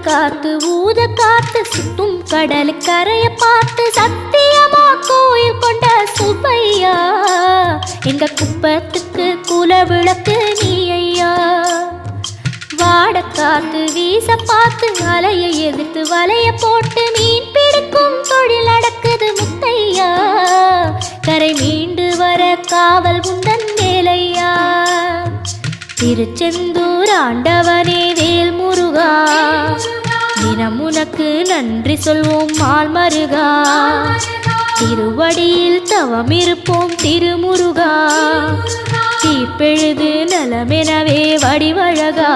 காத்து ஊத காத்து சுத்தும் கடலு கரைய பார்த்து சத்தியமா கோயில் கொண்ட சுப்பையா எங்க குப்பத்துக்கு குல விளக்கு நீ ஐயா. வாட காத்து வீச பார்த்து அலையை எதிர்த்து வலைய போட்டு மீன் பிடிக்கும் தொழில் நடக்குது முத்தையா. கரை மீண்டு வர காவல் உந்தன் வேலையா. திருச்செந்தூர் ஆண்டவனே வேல் முருகா தினம் உனக்கு நன்றி சொல்வோம் மால் மருகா. திருவடியில் தவம் இருப்போம் திருமுருகா. தீப்பெழுது நலமெனவே வடிவழகா.